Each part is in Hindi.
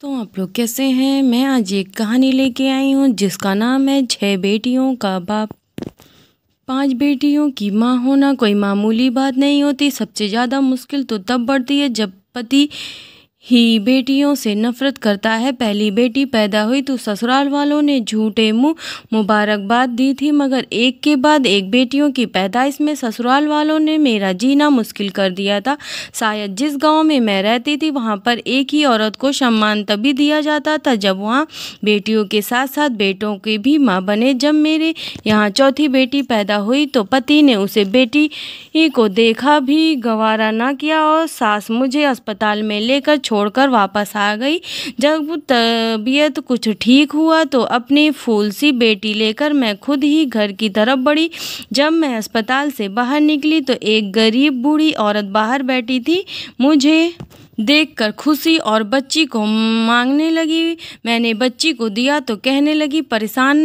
तो आप लोग कैसे हैं। मैं आज एक कहानी लेके आई हूँ जिसका नाम है 6 बेटियों का बाप। 5 बेटियों की माँ होना कोई मामूली बात नहीं होती। सबसे ज़्यादा मुश्किल तो तब बढ़ती है जब पति ही बेटियों से नफरत करता है। पहली बेटी पैदा हुई तो ससुराल वालों ने झूठे मुँह मुबारकबाद दी थी, मगर एक के बाद एक बेटियों की पैदाइश में ससुराल वालों ने मेरा जीना मुश्किल कर दिया था। शायद जिस गांव में मैं रहती थी वहां पर एक ही औरत को सम्मान तभी दिया जाता था जब वहां बेटियों के साथ साथ बेटों की भी माँ बने। जब मेरे यहाँ चौथी बेटी पैदा हुई तो पति ने उसे बेटी को देखा भी गवारा ना किया और सास मुझे अस्पताल में लेकर छोड़कर वापस आ गई। जब तबीयत कुछ ठीक हुआ तो अपनी फूल सी बेटी लेकर मैं खुद ही घर की तरफ बढ़ी। जब मैं अस्पताल से बाहर निकली तो एक गरीब बूढ़ी औरत बाहर बैठी थी। मुझे देखकर खुशी और बच्ची को मांगने लगी। मैंने बच्ची को दिया तो कहने लगी, परेशान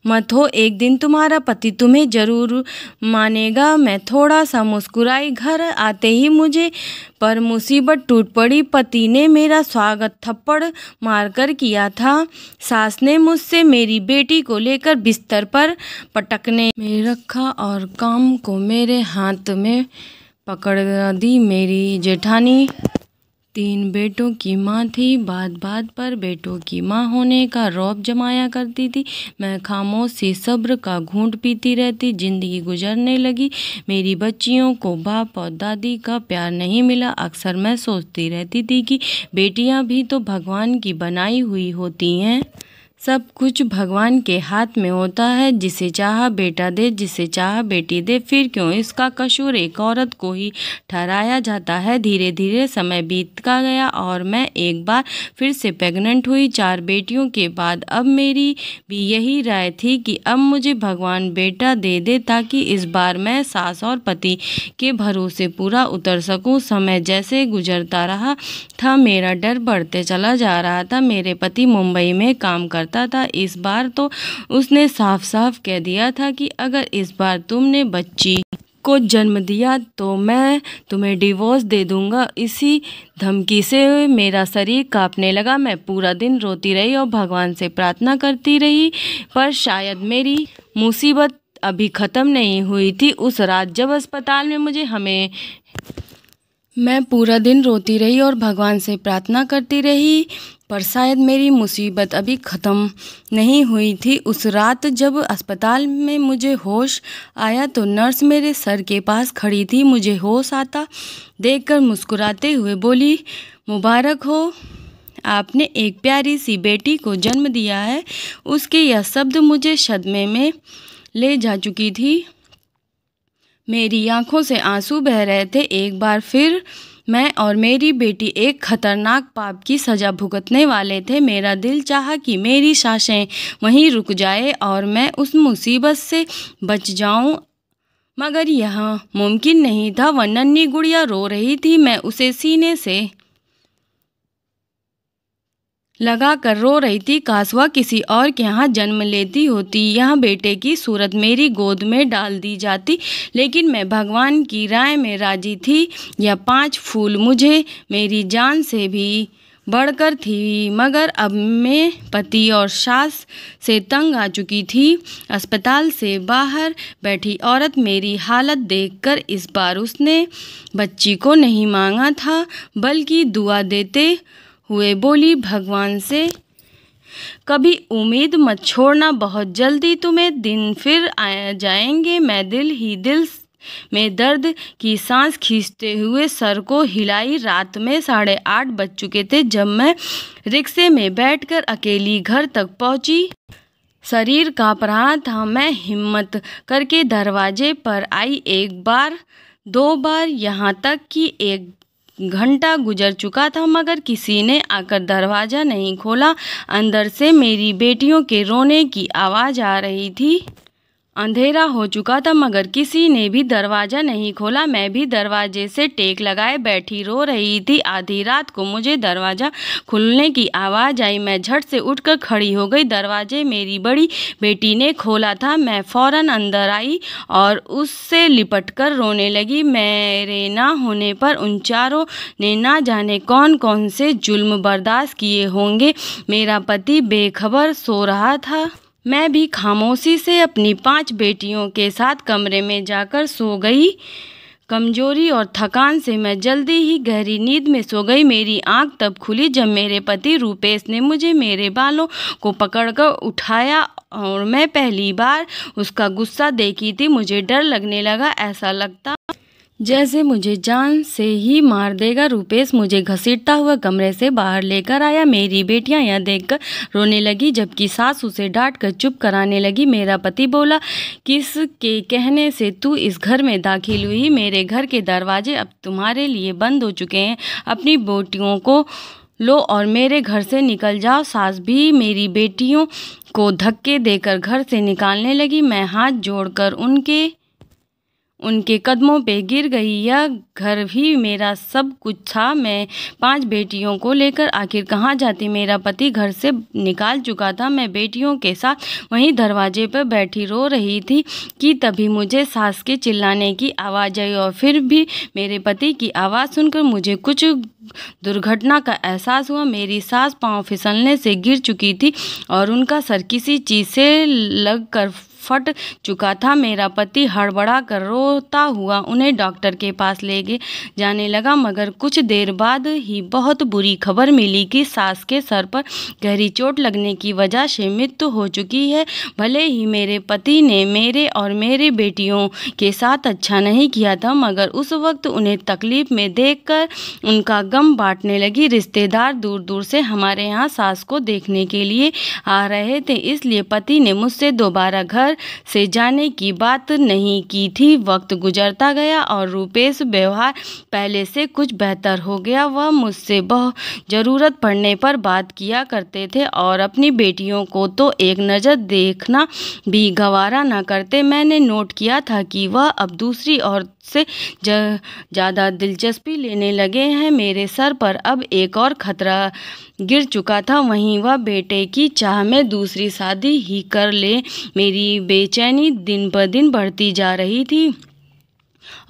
मत हो, एक दिन तुम्हारा पति तुम्हें जरूर मानेगा। मैं थोड़ा सा मुस्कुराई। घर आते ही मुझे पर मुसीबत टूट पड़ी। पति ने मेरा स्वागत थप्पड़ मारकर किया था। सास ने मुझसे मेरी बेटी को लेकर बिस्तर पर पटकने में रखा और काम को मेरे हाथ में पकड़ दी। मेरी जेठानी 3 बेटों की माँ थी। बात बात पर बेटों की माँ होने का रौब जमाया करती थी। मैं खामोशी सब्र का घूंट पीती रहती। जिंदगी गुजरने लगी। मेरी बच्चियों को बाप और दादी का प्यार नहीं मिला। अक्सर मैं सोचती रहती थी कि बेटियां भी तो भगवान की बनाई हुई होती हैं। सब कुछ भगवान के हाथ में होता है। जिसे चाहा बेटा दे, जिसे चाहा बेटी दे। फिर क्यों इसका कसूर एक औरत को ही ठहराया जाता है। धीरे धीरे समय बीतता गया और मैं एक बार फिर से प्रेग्नेंट हुई। 4 बेटियों के बाद अब मेरी भी यही राय थी कि अब मुझे भगवान बेटा दे दे ताकि इस बार मैं सास और पति के भरोसे पूरा उतर सकूं। समय जैसे गुजरता रहा था मेरा डर बढ़ते चला जा रहा था। मेरे पति मुंबई में काम करता था। इस बार तो उसने साफ साफ कह दिया था कि अगर इस बार तुमने बच्ची को जन्म दिया तो मैं तुम्हें डिवोर्स दे दूंगा। इसी धमकी से मेरा शरीर कांपने लगा। मैं पूरा दिन रोती रही और भगवान से प्रार्थना करती रही, पर शायद मेरी मुसीबत अभी ख़त्म नहीं हुई थी। उस रात जब अस्पताल में मैं पूरा दिन रोती रही और भगवान से प्रार्थना करती रही, पर शायद मेरी मुसीबत अभी ख़त्म नहीं हुई थी। उस रात जब अस्पताल में मुझे होश आया तो नर्स मेरे सर के पास खड़ी थी। मुझे होश आता देखकर मुस्कुराते हुए बोली, मुबारक हो, आपने एक प्यारी सी बेटी को जन्म दिया है। उसके यह शब्द मुझे सदमे में ले जा चुकी थी। मेरी आंखों से आंसू बह रहे थे। एक बार फिर मैं और मेरी बेटी एक खतरनाक पाप की सज़ा भुगतने वाले थे। मेरा दिल चाहा कि मेरी सांसें वहीं रुक जाए और मैं उस मुसीबत से बच जाऊं, मगर यह मुमकिन नहीं था। वह नन्ही गुड़िया रो रही थी। मैं उसे सीने से लगा कर रो रही थी। काश वह किसी और के यहाँ जन्म लेती होती। यहाँ बेटे की सूरत मेरी गोद में डाल दी जाती, लेकिन मैं भगवान की राय में राजी थी। यह 5 फूल मुझे मेरी जान से भी बढ़कर थी, मगर अब मैं पति और सास से तंग आ चुकी थी। अस्पताल से बाहर बैठी औरत मेरी हालत देखकर इस बार उसने बच्ची को नहीं मांगा था, बल्कि दुआ देते हुए बोली, भगवान से कभी उम्मीद मत छोड़ना, बहुत जल्दी तुम्हें दिन फिर आ जाएंगे। मैं दिल ही दिल में दर्द की सांस खींचते हुए सर को हिलाई। रात में 8:30 बज चुके थे जब मैं रिक्शे में बैठकर अकेली घर तक पहुंची। शरीर कांप रहा था। मैं हिम्मत करके दरवाजे पर आई। 1 बार 2 बार, यहाँ तक कि 1 घंटा गुजर चुका था, मगर किसी ने आकर दरवाज़ा नहीं खोला। अंदर से मेरी बेटियों के रोने की आवाज़ आ रही थी। अंधेरा हो चुका था मगर किसी ने भी दरवाज़ा नहीं खोला। मैं भी दरवाजे से टेक लगाए बैठी रो रही थी। आधी रात को मुझे दरवाज़ा खुलने की आवाज़ आई। मैं झट से उठकर खड़ी हो गई। दरवाजे मेरी बड़ी बेटी ने खोला था। मैं फ़ौरन अंदर आई और उससे लिपटकर रोने लगी। मेरे ना होने पर उन चारों ने ना जाने कौन कौन से जुल्म बर्दाश्त किए होंगे। मेरा पति बेखबर सो रहा था। मैं भी खामोशी से अपनी 5 बेटियों के साथ कमरे में जाकर सो गई। कमजोरी और थकान से मैं जल्दी ही गहरी नींद में सो गई। मेरी आंख तब खुली जब मेरे पति रूपेश ने मुझे मेरे बालों को पकड़कर उठाया और मैं पहली बार उसका गुस्सा देखी थी। मुझे डर लगने लगा। ऐसा लगता जैसे मुझे जान से ही मार देगा। रूपेश मुझे घसीटता हुआ कमरे से बाहर लेकर आया। मेरी बेटियां यह देखकर रोने लगी जबकि सास उसे डांट कर चुप कराने लगी। मेरा पति बोला, किसके कहने से तू इस घर में दाखिल हुई? मेरे घर के दरवाजे अब तुम्हारे लिए बंद हो चुके हैं। अपनी बेटियों को लो और मेरे घर से निकल जाओ। सास भी मेरी बेटियों को धक्के देकर घर से निकालने लगी। मैं हाथ जोड़कर उनके कदमों पे गिर गई। यह घर भी मेरा सब कुछ था। मैं 5 बेटियों को लेकर आखिर कहाँ जाती? मेरा पति घर से निकाल चुका था। मैं बेटियों के साथ वहीं दरवाजे पर बैठी रो रही थी कि तभी मुझे सास के चिल्लाने की आवाज़ आई और फिर भी मेरे पति की आवाज़ सुनकर मुझे कुछ दुर्घटना का एहसास हुआ। मेरी सास पाँव फिसलने से गिर चुकी थी और उनका सर किसी चीज़ से लगकर फट चुका था। मेरा पति हड़बड़ा कर रोता हुआ उन्हें डॉक्टर के पास ले जाने लगा मगर कुछ देर बाद ही बहुत बुरी खबर मिली कि सास के सर पर गहरी चोट लगने की वजह से मृत्यु हो चुकी है। भले ही मेरे पति ने मेरे और मेरी बेटियों के साथ अच्छा नहीं किया था मगर उस वक्त उन्हें तकलीफ में देखकर उनका गम बांटने लगी। रिश्तेदार दूर दूर से हमारे यहाँ सास को देखने के लिए आ रहे थे, इसलिए पति ने मुझसे दोबारा घर से जाने की बात नहीं की थी। वक्त गुजरता गया और रूपेश व्यवहार पहले से कुछ बेहतर हो गया। वह मुझसे बहुत ज़रूरत पड़ने पर बात किया करते थे और अपनी बेटियों को तो एक नज़र देखना भी गवारा न करते। मैंने नोट किया था कि वह अब दूसरी औरत से ज़्यादा दिलचस्पी लेने लगे हैं। मेरे सर पर अब एक और खतरा गिर चुका था। वहीं वह बेटे की चाह में दूसरी शादी ही कर ले। मेरी बेचैनी दिन पर दिन बढ़ती जा रही थी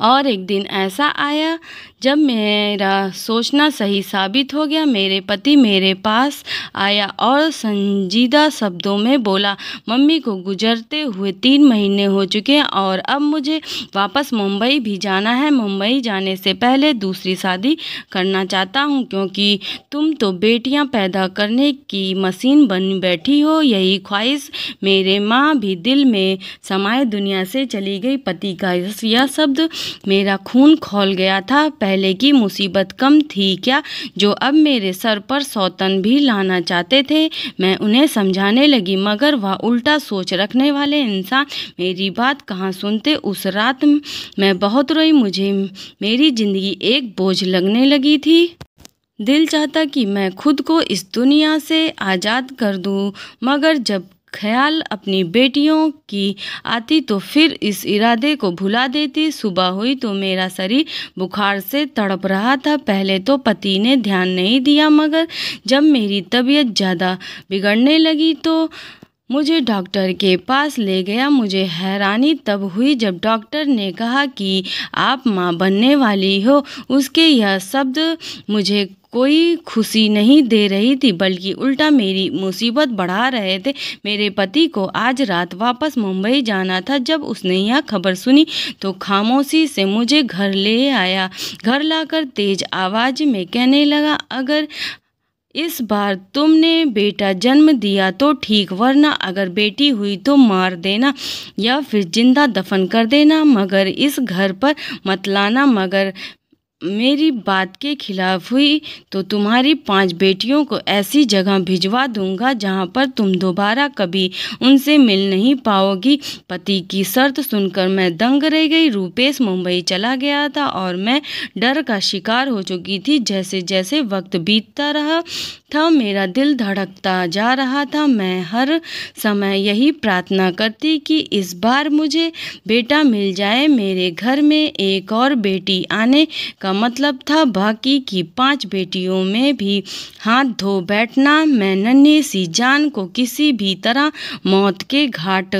और एक दिन ऐसा आया जब मेरा सोचना सही साबित हो गया। मेरे पति मेरे पास आया और संजीदा शब्दों में बोला, मम्मी को गुजरते हुए 3 महीने हो चुके हैं और अब मुझे वापस मुंबई भी जाना है। मुंबई जाने से पहले दूसरी शादी करना चाहता हूँ क्योंकि तुम तो बेटियाँ पैदा करने की मशीन बन बैठी हो। यही ख्वाहिश मेरे माँ भी दिल में समाये दुनिया से चली गई। पति का यह शब्द मेरा खून खौल गया था। पहले की मुसीबत कम थी क्या जो अब मेरे सर पर सौतन भी लाना चाहते थे? मैं उन्हें समझाने लगी मगर वह उल्टा सोच रखने वाले इंसान मेरी बात कहाँ सुनते। उस रात मैं बहुत रोई। मुझे मेरी जिंदगी एक बोझ लगने लगी थी। दिल चाहता कि मैं खुद को इस दुनिया से आज़ाद कर दूं मगर जब ख्याल अपनी बेटियों की आती तो फिर इस इरादे को भुला देती। सुबह हुई तो मेरा शरीर बुखार से तड़प रहा था। पहले तो पति ने ध्यान नहीं दिया मगर जब मेरी तबीयत ज़्यादा बिगड़ने लगी तो मुझे डॉक्टर के पास ले गया। मुझे हैरानी तब हुई जब डॉक्टर ने कहा कि आप माँ बनने वाली हो। उसके यह शब्द मुझे कोई खुशी नहीं दे रही थी बल्कि उल्टा मेरी मुसीबत बढ़ा रहे थे। मेरे पति को आज रात वापस मुंबई जाना था। जब उसने यह खबर सुनी तो खामोशी से मुझे घर ले आया। घर लाकर तेज आवाज़ में कहने लगा, अगर इस बार तुमने बेटा जन्म दिया तो ठीक, वरना अगर बेटी हुई तो मार देना या फिर जिंदा दफन कर देना, मगर इस घर पर मत लाना। मगर मेरी बात के खिलाफ हुई तो तुम्हारी 5 बेटियों को ऐसी जगह भिजवा दूंगा जहां पर तुम दोबारा कभी उनसे मिल नहीं पाओगी। पति की शर्त सुनकर मैं दंग रह गई। रूपेश मुंबई चला गया था और मैं डर का शिकार हो चुकी थी। जैसे जैसे वक्त बीतता रहा था मेरा दिल धड़कता जा रहा था। मैं हर समय यही प्रार्थना करती कि इस बार मुझे बेटा मिल जाए। मेरे घर में एक और बेटी आने का मतलब था बाकी की 5 बेटियों में भी हाथ धो बैठना। मैं नन्ही सी जान को किसी भी तरह मौत के घाट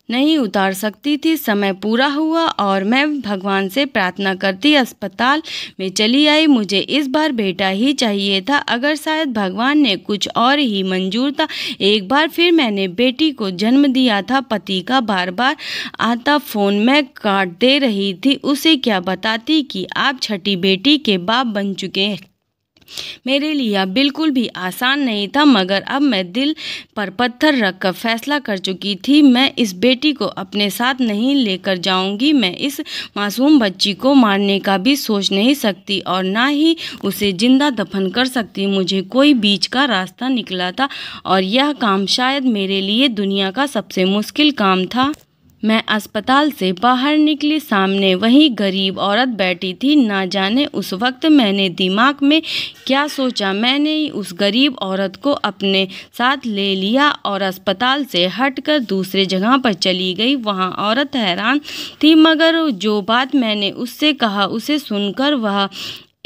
नहीं उतार सकती थी। समय पूरा हुआ और मैं भगवान से प्रार्थना करती अस्पताल में चली आई। मुझे इस बार बेटा ही चाहिए था। अगर शायद भगवान ने कुछ और ही मंजूर था। एक बार फिर मैंने बेटी को जन्म दिया था। पति का बार बार आता फ़ोन मैं काट दे रही थी। उसे क्या बताती कि आप छठी बेटी के बाप बन चुके हैं। मेरे लिए बिल्कुल भी आसान नहीं था, मगर अब मैं दिल पर पत्थर रखकर फैसला कर चुकी थी। मैं इस बेटी को अपने साथ नहीं लेकर जाऊंगी। मैं इस मासूम बच्ची को मारने का भी सोच नहीं सकती और ना ही उसे जिंदा दफन कर सकती। मुझे कोई बीच का रास्ता निकला था और यह काम शायद मेरे लिए दुनिया का सबसे मुश्किल काम था। मैं अस्पताल से बाहर निकली। सामने वही गरीब औरत बैठी थी। ना जाने उस वक्त मैंने दिमाग में क्या सोचा। मैंने उस गरीब औरत को अपने साथ ले लिया और अस्पताल से हटकर दूसरे जगह पर चली गई। वहाँ औरत हैरान थी, मगर जो बात मैंने उससे कहा उसे सुनकर वह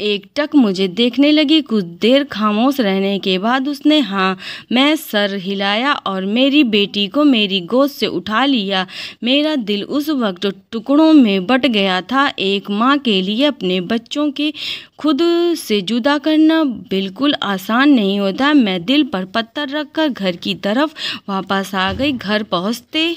एकटक मुझे देखने लगी। कुछ देर खामोश रहने के बाद उसने हाँ मैं सर हिलाया और मेरी बेटी को मेरी गोद से उठा लिया। मेरा दिल उस वक्त टुकड़ों में बट गया था। एक माँ के लिए अपने बच्चों के खुद से जुदा करना बिल्कुल आसान नहीं होता। मैं दिल पर पत्थर रखकर घर की तरफ वापस आ गई। घर पहुँचते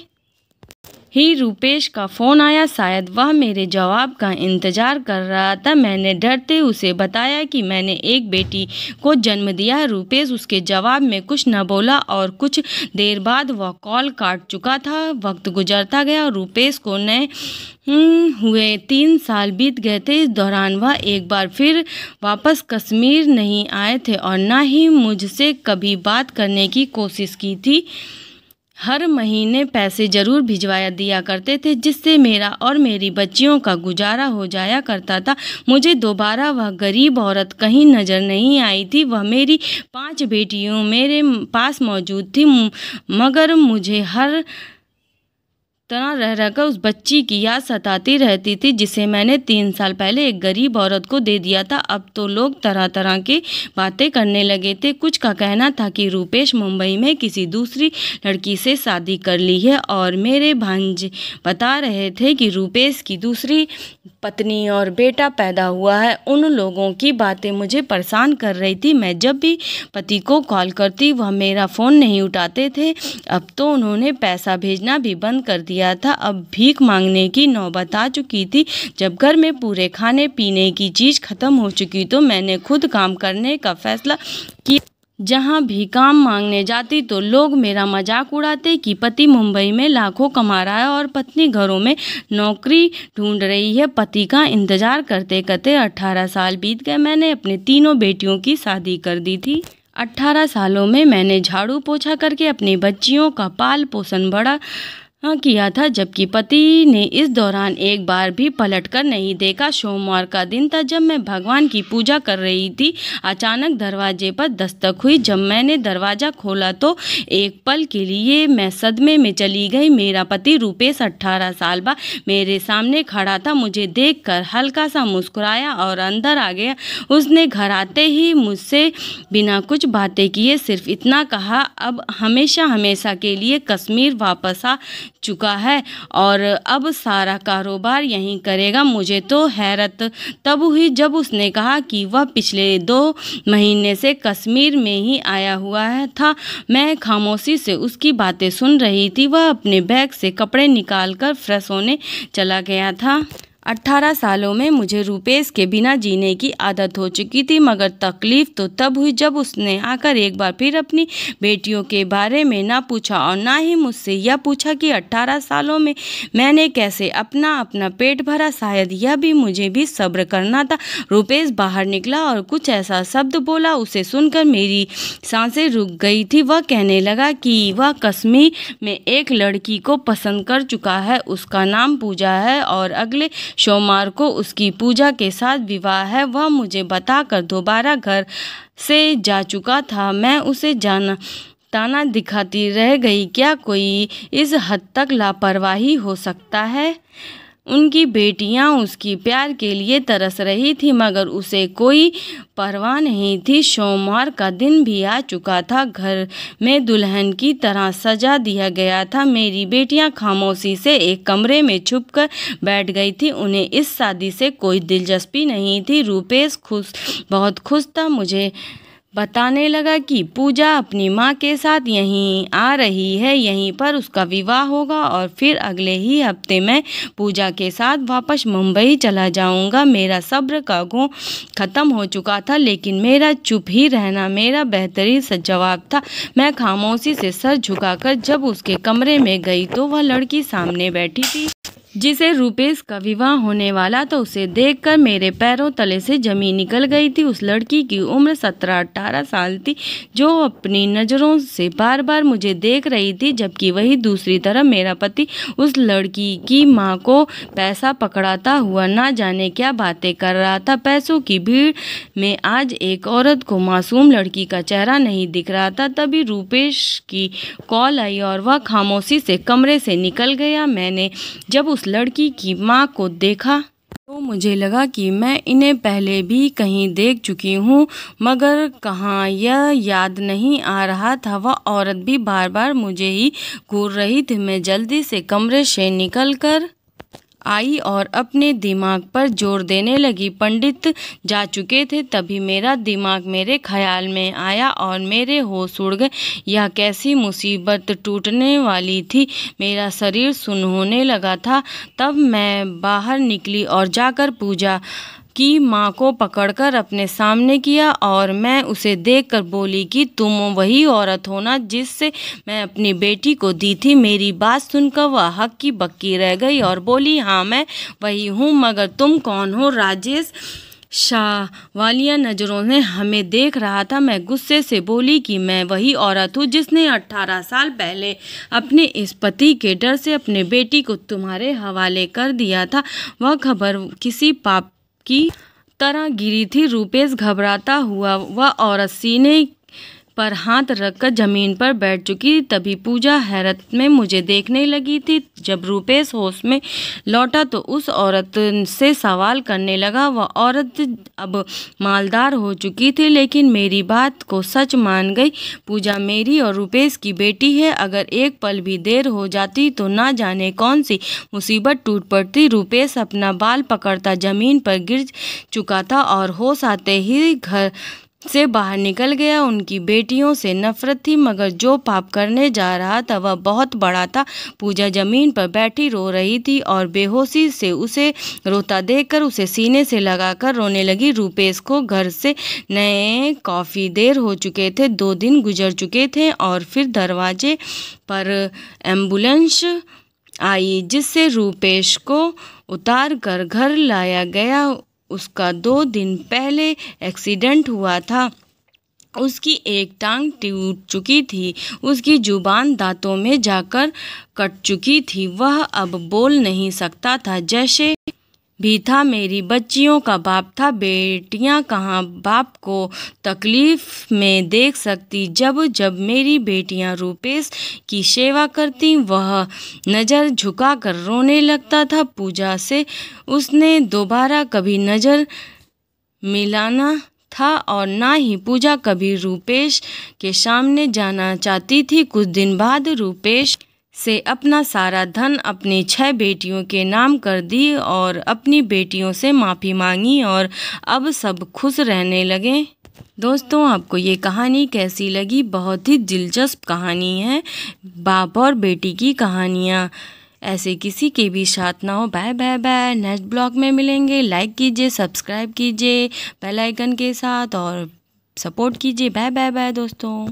ही रूपेश का फ़ोन आया। शायद वह मेरे जवाब का इंतज़ार कर रहा था। मैंने डरते उसे बताया कि मैंने एक बेटी को जन्म दिया है। रूपेश उसके जवाब में कुछ न बोला और कुछ देर बाद वह कॉल काट चुका था। वक्त गुजरता गया और रूपेश को नए हुए 3 साल बीत गए थे। इस दौरान वह एक बार फिर वापस कश्मीर नहीं आए थे और न ही मुझसे कभी बात करने की कोशिश की थी। हर महीने पैसे ज़रूर भिजवाया दिया करते थे, जिससे मेरा और मेरी बच्चियों का गुजारा हो जाया करता था। मुझे दोबारा वह गरीब औरत कहीं नज़र नहीं आई थी। वह मेरी 5 बेटियों मेरे पास मौजूद थी, मगर मुझे हर तरह रह रहकर उस बच्ची की याद सताती रहती थी जिसे मैंने 3 साल पहले एक गरीब औरत को दे दिया था। अब तो लोग तरह तरह की बातें करने लगे थे। कुछ का कहना था कि रूपेश मुंबई में किसी दूसरी लड़की से शादी कर ली है और मेरे भांजे बता रहे थे कि रूपेश की दूसरी पत्नी और बेटा पैदा हुआ है। उन लोगों की बातें मुझे परेशान कर रही थी। मैं जब भी पति को कॉल करती वह मेरा फ़ोन नहीं उठाते थे। अब तो उन्होंने पैसा भेजना भी बंद कर दिया था। अब भीख मांगने की नौबत आ चुकी थी। जब घर में पूरे खाने पीने की चीज़ खत्म हो चुकी तो मैंने खुद काम करने का फैसला किया। जहाँ भी काम मांगने जाती तो लोग मेरा मजाक उड़ाते कि पति मुंबई में लाखों कमा रहा है और पत्नी घरों में नौकरी ढूंढ रही है। पति का इंतजार करते करते 18 साल बीत गए। मैंने अपनी तीनों बेटियों की शादी कर दी थी। 18 सालों में मैंने झाड़ू पोछा करके अपनी बच्चियों का पाल पोषण बड़ा किया था, जबकि पति ने इस दौरान एक बार भी पलट कर नहीं देखा। सोमवार का दिन था जब मैं भगवान की पूजा कर रही थी। अचानक दरवाजे पर दस्तक हुई। जब मैंने दरवाज़ा खोला तो एक पल के लिए मैं सदमे में चली गई। मेरा पति रूपेश 18 साल बाद मेरे सामने खड़ा था। मुझे देखकर हल्का सा मुस्कुराया और अंदर आ गया। उसने घर आते ही मुझसे बिना कुछ बातें किए सिर्फ इतना कहा, अब हमेशा हमेशा के लिए कश्मीर वापस आ चुका है और अब सारा कारोबार यहीं करेगा। मुझे तो हैरत तब हुई जब उसने कहा कि वह पिछले 2 महीने से कश्मीर में ही आया हुआ था। मैं खामोशी से उसकी बातें सुन रही थी। वह अपने बैग से कपड़े निकालकर फ्रेश होने चला गया था। 18 सालों में मुझे रुपेश के बिना जीने की आदत हो चुकी थी, मगर तकलीफ तो तब हुई जब उसने आकर एक बार फिर अपनी बेटियों के बारे में ना पूछा और ना ही मुझसे यह पूछा कि 18 सालों में मैंने कैसे अपना पेट भरा। शायद यह भी मुझे भी सब्र करना था। रुपेश बाहर निकला और कुछ ऐसा शब्द बोला, उसे सुनकर मेरी सांसें रुक गई थी। वह कहने लगा कि वह कश्मीर में एक लड़की को पसंद कर चुका है, उसका नाम पूजा है और अगले सोमवार को उसकी पूजा के साथ विवाह है। वह मुझे बताकर दोबारा घर से जा चुका था। मैं उसे ताना दिखाती रह गई। क्या कोई इस हद तक लापरवाही हो सकता है? उनकी बेटियां उसकी प्यार के लिए तरस रही थी, मगर उसे कोई परवाह नहीं थी। सोमवार का दिन भी आ चुका था। घर में दुल्हन की तरह सजा दिया गया था। मेरी बेटियां खामोशी से एक कमरे में छुपकर बैठ गई थी। उन्हें इस शादी से कोई दिलचस्पी नहीं थी। रुपेश बहुत खुश था। मुझे बताने लगा कि पूजा अपनी माँ के साथ यहीं आ रही है, यहीं पर उसका विवाह होगा और फिर अगले ही हफ्ते मैं पूजा के साथ वापस मुंबई चला जाऊंगा। मेरा सब्र का घों खत्म हो चुका था, लेकिन मेरा चुप ही रहना मेरा बेहतरीन जवाब था। मैं खामोशी से सर झुकाकर जब उसके कमरे में गई तो वह लड़की सामने बैठी थी जिसे रुपेश का विवाह होने वाला था। उसे देखकर मेरे पैरों तले से जमीन निकल गई थी। उस लड़की की उम्र 17-18 साल थी, जो अपनी नज़रों से बार बार मुझे देख रही थी, जबकि वही दूसरी तरफ मेरा पति उस लड़की की मां को पैसा पकड़ाता हुआ ना जाने क्या बातें कर रहा था। पैसों की भीड़ में आज एक औरत को मासूम लड़की का चेहरा नहीं दिख रहा था। तभी रुपेश की कॉल आई और वह खामोशी से कमरे से निकल गया। मैंने जब उस लड़की की मां को देखा तो मुझे लगा कि मैं इन्हें पहले भी कहीं देख चुकी हूँ, मगर कहाँ यह याद नहीं आ रहा था। वह औरत भी बार बार मुझे ही घूर रही थी। मैं जल्दी से कमरे से निकलकर आई और अपने दिमाग पर जोर देने लगी। पंडित जा चुके थे। तभी मेरा दिमाग मेरे ख्याल में आया और मेरे होश उड़ गए। यह कैसी मुसीबत टूटने वाली थी। मेरा शरीर सुन्न होने लगा था। तब मैं बाहर निकली और जाकर पूजा की माँ को पकड़कर अपने सामने किया और मैं उसे देखकर बोली कि तुम वही औरत हो ना जिससे मैं अपनी बेटी को दी थी। मेरी बात सुनकर वह हक्की बक्की रह गई और बोली, हाँ मैं वही हूँ, मगर तुम कौन हो? राजेश सवालिया नज़रों से हमें देख रहा था। मैं गुस्से से बोली कि मैं वही औरत हूँ जिसने 18 साल पहले अपने इस पति के डर से अपने बेटी को तुम्हारे हवाले कर दिया था। वह खबर किसी पाप की तरह गिरी थी। रुपेश घबराता हुआ वह औरत सीने पर हाथ रखकर जमीन पर बैठ चुकी। तभी पूजा हैरत में मुझे देखने लगी थी। जब रुपेश होश में लौटा तो उस औरत से सवाल करने लगा। वह औरत अब मालदार हो चुकी थी, लेकिन मेरी बात को सच मान गई। पूजा मेरी और रुपेश की बेटी है। अगर एक पल भी देर हो जाती तो ना जाने कौन सी मुसीबत टूट पड़ती। रुपेश अपना बाल पकड़ता जमीन पर गिर चुका था और होश आते ही घर से बाहर निकल गया। उनकी बेटियों से नफरत थी, मगर जो पाप करने जा रहा था वह बहुत बड़ा था। पूजा जमीन पर बैठी रो रही थी और बेहोशी से उसे रोता देखकर उसे सीने से लगाकर रोने लगी। रुपेश को घर से नए काफ़ी देर हो चुके थे। 2 दिन गुजर चुके थे और फिर दरवाजे पर एम्बुलेंस आई जिससे रुपेश को उतार कर घर लाया गया। उसका 2 दिन पहले एक्सीडेंट हुआ था। उसकी एक टांग टूट चुकी थी। उसकी जुबान दांतों में जाकर कट चुकी थी। वह अब बोल नहीं सकता था। जैसे भी था मेरी बच्चियों का बाप था। बेटियां कहाँ बाप को तकलीफ में देख सकती। जब जब मेरी बेटियां रुपेश की सेवा करती वह नज़र झुकाकर रोने लगता था। पूजा से उसने दोबारा कभी नज़र मिलाना था और ना ही पूजा कभी रुपेश के सामने जाना चाहती थी। कुछ दिन बाद रुपेश से अपना सारा धन अपनी 6 बेटियों के नाम कर दी और अपनी बेटियों से माफ़ी मांगी और अब सब खुश रहने लगे। दोस्तों, आपको ये कहानी कैसी लगी? बहुत ही दिलचस्प कहानी है। बाप और बेटी की कहानियाँ। ऐसे किसी के भी साथ ना हो। Bye bye bye, next blog में मिलेंगे। लाइक कीजिए, सब्सक्राइब कीजिए बेल आइकन के साथ और सपोर्ट कीजिए। बाय बाय बाय दोस्तों।